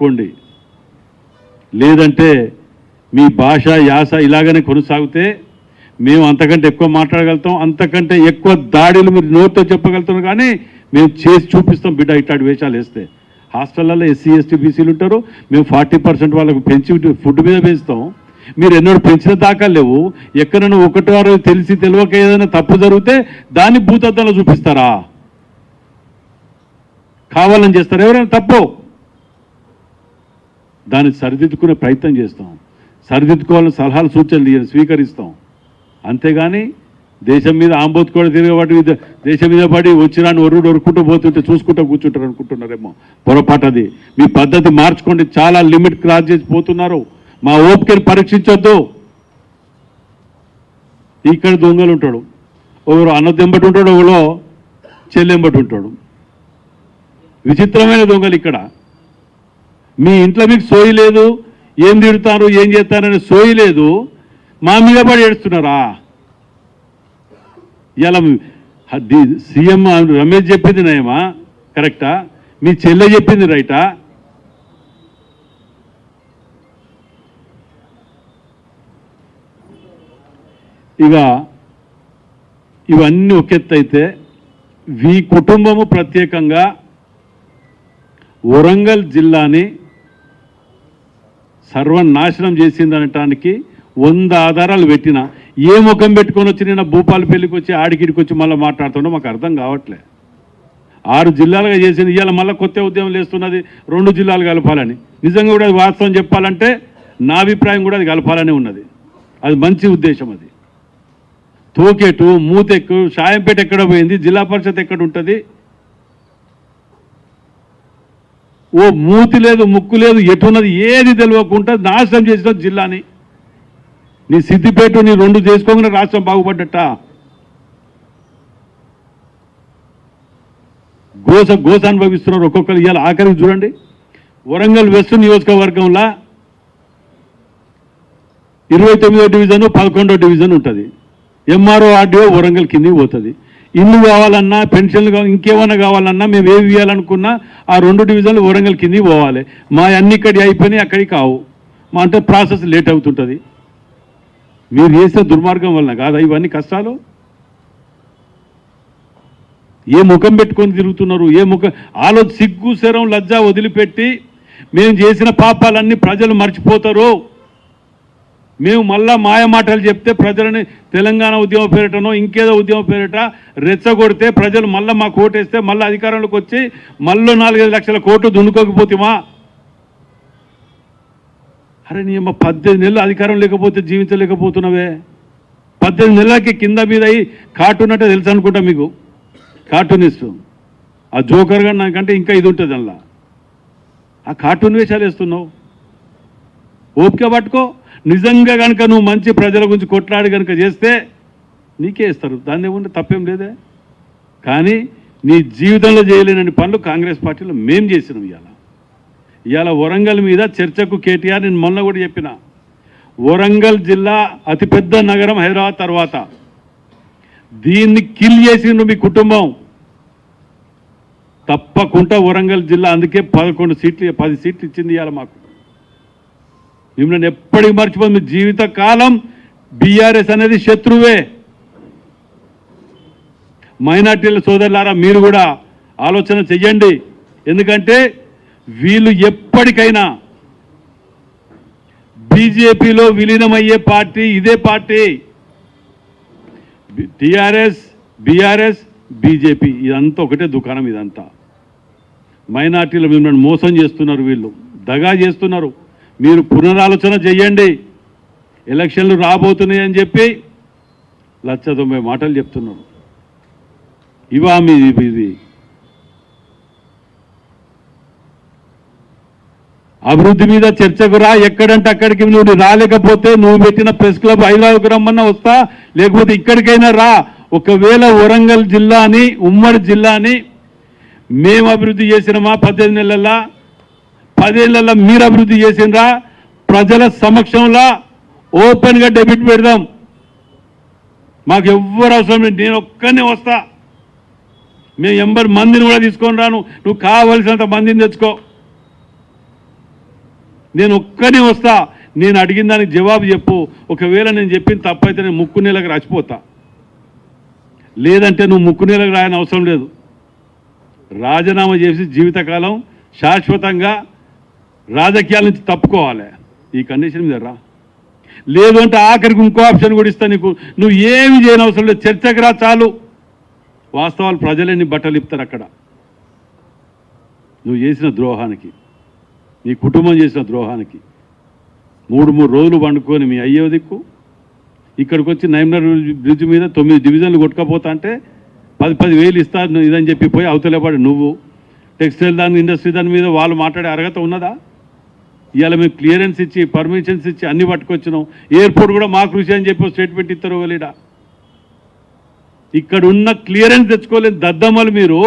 కోండి, లేదంటే మీ భాష యాస ఇలాగనే కొనసాగితే మేము అంతకంటే ఎక్కువ మాట్లాడగలుగుతాం, అంతకంటే ఎక్కువ దాడులు మీరు నోట్తో చెప్పగలుగుతాం, కానీ మేము చేసి చూపిస్తాం బిడ్డ ఇట్లాంటి వేషాలు వేస్తే. హాస్టల్లో ఎస్సీ ఎస్టీ బీసీలు ఉంటారు, మేము 40% వాళ్ళకు పెంచి ఫుడ్ మీద పెంచుతాం. మీరు ఎన్నడూ పెంచిన దాఖలు లేవు. ఎక్కడైనా ఒకటి వారు తెలిసి తెలియక ఏదైనా తప్పు జరిగితే దాన్ని భూతద్దంలో చూపిస్తారా? కావాలని చేస్తారు ఎవరైనా తప్పు, దాన్ని సరిదిద్దుకునే ప్రయత్నం చేస్తాం, సరిదిద్దుకోవాలని సలహాలు సూచనలు స్వీకరిస్తాం. అంతేగాని దేశం మీద ఆంబోతుకోవడం తిరగబడి దేశం మీద పడి వచ్చిరాని ఒరుకుంటూ పోతుంటే చూసుకుంటూ కూర్చుంటారు అనుకుంటున్నారేమో, పొరపాటు అది. మీ పద్ధతి మార్చుకోండి, చాలా లిమిట్ క్రాస్ చేసి పోతున్నారు. మా ఓపికని పరీక్షించొద్దు. ఇక్కడ దొంగలు ఉంటాడు, ఒకరు అన్నదెంబటి ఉంటాడు, ఒకలో చెల్లెంబటి ఉంటాడు. విచిత్రమైన దొంగలు ఇక్కడ. మీ ఇంట్లో మీకు సోయి లేదు, ఏం తిడతారు ఏం చేస్తారనే సోయి లేదు, మా మీద పడి ఏడుస్తున్నారా? ఇలా సీఎం రమేష్ చెప్పింది నయమా కరెక్టా? మీ చెల్లె చెప్పింది రైటా? ఇక ఇవన్నీ ఒక ఎత్తు అయితే, ఈ కుటుంబము ప్రత్యేకంగా వరంగల్ జిల్లాని సర్వనాశనం చేసిందనటానికి 100 ఆధారాలు పెట్టిన. ఏ ముఖం పెట్టుకొని వచ్చి నేను భూపాలపల్లికి వచ్చి ఆడికిడికి వచ్చి మళ్ళీ మాట్లాడుతుండో మాకు అర్థం కావట్లే. 6 జిల్లాలుగా చేసింది, ఇవాళ మళ్ళీ కొత్త ఉద్యమం లేస్తున్నది 2 జిల్లాలు కలపాలని. నిజంగా కూడా అది వాస్తవం చెప్పాలంటే నా అభిప్రాయం కూడా అది కలపాలనే ఉన్నది. అది మంచి ఉద్దేశం. అది తోకేటు మూతెక్కు షాయంపేట ఎక్కడ పోయింది, జిల్లా పరిషత్ ఎక్కడ ఉంటుంది? ఓ మూతి లేదు ముక్కు లేదు, ఎటున్నది ఏది తెలియకుండా నాశనం చేసిన జిల్లాని. నీ సిద్దిపేట నీ 2 చేసుకోగానే రాష్ట్రం బాగుపడ్డట. గోస అనుభవిస్తున్నారు ఒక్కొక్కరు. ఇవాళ ఆఖరికి చూడండి, వరంగల్ వెస్ట్ నియోజకవర్గంలో 29వ డివిజన్ 11వ డివిజన్ ఉంటుంది. ఎంఆర్ఓ ఆర్డీఓ వరంగల్ కిందికి పోతుంది. ఇల్లు కావాలన్నా పెన్షన్లు ఇంకేమైనా కావాలన్నా మేము ఏవి ఇవ్వాలనుకున్నా ఆ 2 డివిజన్లు వరంగల్ కిందికి పోవాలి. మా అన్ని ఇక్కడికి అయిపోయినాయి, అక్కడికి కావు. మా అంటే ప్రాసెస్ లేట్ అవుతుంటుంది. మీరు చేసే దుర్మార్గం వలన కాదా ఇవన్నీ కష్టాలు? ఏ ముఖం పెట్టుకొని తిరుగుతున్నారు? ఏ ముఖం సిగ్గు శరం లజ్జ వదిలిపెట్టి మేము చేసిన పాపాలన్నీ ప్రజలు మర్చిపోతారు. మేము మళ్ళా మాయ మాటలు చెప్తే ప్రజలని తెలంగాణ ఉద్యమ పేరిటనో ఇంకేదో ఉద్యమ పేరిట రెచ్చగొడితే ప్రజలు మళ్ళీ మాకు ఓటేస్తే మళ్ళీ అధికారంలోకి వచ్చి మళ్ళీ 4-5 లక్షల కోట్లు దున్నుకోకపోతేమా? అరే నీ అమ్మ 18 నెలలు అధికారం లేకపోతే జీవించలేకపోతున్నావే. 18 నెలలకి కింద మీద అయ్యి కార్టూన్ అంటే తెలుసు అనుకుంటా మీకు, కార్టూనిస్ట్. ఆ జోకర్గా నాకంటే ఇంకా ఇది ఉంటుంది అందులో. ఆ కార్టూన్ వేషాలు వేస్తున్నావు. ఓపిక పట్టుకో. నిజంగా కనుక నువ్వు మంచి ప్రజల గురించి కొట్లాడి కనుక చేస్తే నీకే ఇస్తారు, దాన్ని ఏముంటే తప్పేం లేదే. కానీ నీ జీవితంలో చేయలేనని పనులు కాంగ్రెస్ పార్టీలో మేం చేసినాం. ఇవాళ వరంగల్ మీద చర్చకు కేటీఆర్, నేను మొన్న కూడా చెప్పిన, వరంగల్ జిల్లా అతిపెద్ద నగరం హైదరాబాద్ తర్వాత, దీన్ని కిల్ చేసిండు మీ కుటుంబం. తప్పకుండా వరంగల్ జిల్లా అందుకే 11 సీట్లు 10 సీట్లు ఇచ్చింది ఇవాళ మాకు. మిమ్మల్ని ఎప్పటికీ మర్చిపోదు. మీ జీవితకాలం బీఆర్ఎస్ అనేది శత్రువే. మైనార్టీల సోదరులారా మీరు కూడా ఆలోచన చెయ్యండి. ఎందుకంటే వీళ్ళు ఎప్పటికైనా బీజేపీలో విలీనమయ్యే పార్టీ ఇదే పార్టీ. టీఆర్ఎస్ బీఆర్ఎస్ బీజేపీ ఇదంతా ఒకటే దుకాణం. ఇదంతా మైనార్టీలు మిమ్మల్ని మోసం చేస్తున్నారు, వీళ్ళు దగా చేస్తున్నారు. మీరు పునరాలోచన చెయ్యండి. ఎలక్షన్లు రాబోతున్నాయని చెప్పి 190 మాటలు చెప్తున్నారు. ఇవా ఇది అభివృద్ధి మీద చర్చకు రా, ఎక్కడంటే అక్కడికి నువ్వు రాలేకపోతే నువ్వు పెట్టిన ప్రెస్ క్లబ్ హైదరాబాద్కు రమ్మన్నా వస్తా, లేకపోతే ఇక్కడికైనా రా. ఒకవేళ వరంగల్ జిల్లాని ఉమ్మడి జిల్లాని మేము అభివృద్ధి చేసినామా 18 నెలల్లో, 10 ఏళ్లలో మీరు అభివృద్ధి చేసినరా? ప్రజల సమక్షంలో ఓపెన్గా డెబిట్ పెడదాం. మాకు ఎవ్వరు అవసరం లేదు, నేను ఒక్కనే వస్తా. మేము 80 మందిని కూడా తీసుకొని రాను, నువ్వు కావలసినంత మందిని తెచ్చుకో. నేను ఒక్కనే వస్తా, నేను అడిగిన దానికి జవాబు చెప్పు, ఒకవేళ నేను చెప్పిన తప్పైతే నేను ముక్కు నెలకు రాసిపోతా, లేదంటే నువ్వు ముక్కు నెలకు రాయని అవసరం లేదు, రాజీనామా చేసి జీవితకాలం శాశ్వతంగా రాజకీయాల నుంచి తప్పుకోవాలి, ఈ కండిషన్ మీద రా. లేదు అంటే ఆఖరికి ఇంకో ఆప్షన్ కూడా ఇస్తా నీకు, నువ్వు ఏమి చేయని అవసరం లేదు, చర్చకు రా చాలు. వాస్తవాలు ప్రజలే నీ బట్టలు ఇస్తారు అక్కడ. నువ్వు చేసిన ద్రోహానికి, నీ కుటుంబం చేసిన ద్రోహానికి 3 రోజులు వండుకొని మీ అయ్యో దిక్కు ఇక్కడికి వచ్చి నైమ్నర్ బ్రిడ్జ్ మీద 9 డివిజన్లు కొట్టుకపోతా అంటే 10,000 ఇస్తారు ఇదని చెప్పి పోయి అవతలేపాడు నువ్వు. టెక్స్టైల్ దాని ఇండస్ట్రీ దాని మీద వాళ్ళు మాట్లాడే అర్హత ఉన్నదా? ఇవాళ మేము క్లియరెన్స్ ఇచ్చి పర్మిషన్స్ ఇచ్చి అన్ని పట్టుకొచ్చినాం. ఎయిర్పోర్ట్ కూడా మా కృషి అని చెప్పి స్టేట్మెంట్ ఇస్తారు వాళ్ళ. ఇక్కడ ఉన్న క్లియరెన్స్ తెచ్చుకోలేని దద్దమ్మలు మీరు.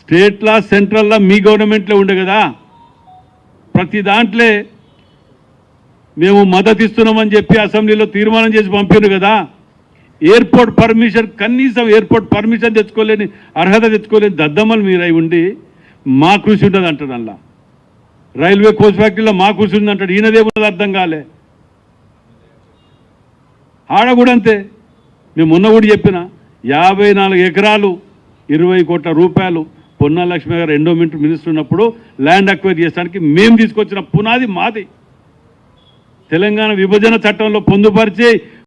స్టేట్లా సెంట్రల్లా మీ గవర్నమెంట్లో ఉండే కదా, ప్రతి దాంట్లో మేము మద్దతు ఇస్తున్నామని చెప్పి అసెంబ్లీలో తీర్మానం చేసి పంపారు కదా. ఎయిర్పోర్ట్ పర్మిషన్, కనీసం ఎయిర్పోర్ట్ పర్మిషన్ తెచ్చుకోలేని అర్హత తెచ్చుకోలేని దద్దమ్మలు మీరై ఉండి మా కృషి ఉంటుంది అంటాడు. అలా రైల్వే కోచ్ ఫ్యాక్టరీలో మా కృషి ఉంది అంటాడు. ఈయనదేమున్నది అర్థం కాలే. ఆడ కూడా అంతే. మేము మొన్న కూడా చెప్పిన 54 ఎకరాలు 20 కోట్ల రూపాయలు పొన్నా లక్ష్మి గారు ఎండోమెంట్ మినిస్టర్ ఉన్నప్పుడు ల్యాండ్ అక్వైర్ చేయడానికి మేము తీసుకొచ్చిన పునాది మాది. తెలంగాణ విభజన చట్టంలో పొందుపరిచి